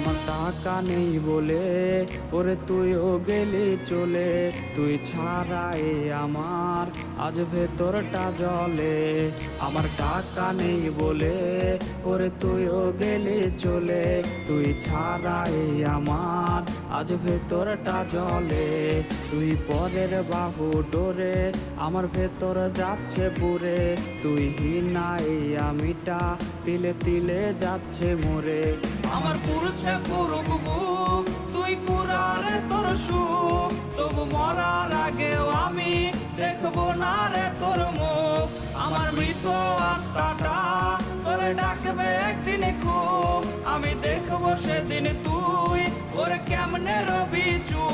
আমার টাকা নেই বলে ওরে তুইও গেলি চলে, তুই ছাড়াই আমার আজ ভেতরটা জ্বলে। আমার টাকা নেই বলে ওরে তুইও গেলি চলে, তুই ছাড়াই আমার আজ ভেতরটা জ্বলে। তুই পরের বাহু ডোরে আমার ভেতর যাচ্ছে পুরে, তুই হিনাই আমিটা তিলে তিলে যাচ্ছে মরে। আমার পুরুষে পুরুক বুক, তুই পুরারে তোর সুখ, তবু মরার আগেও আমি দেখবো না রে তোর মুখ। আমার মৃত আত্মাটা তোরে ডাকবে একদিন খুব, আমি দেখবো সেদিন তুই ওরে কেমনে রবি চুপ।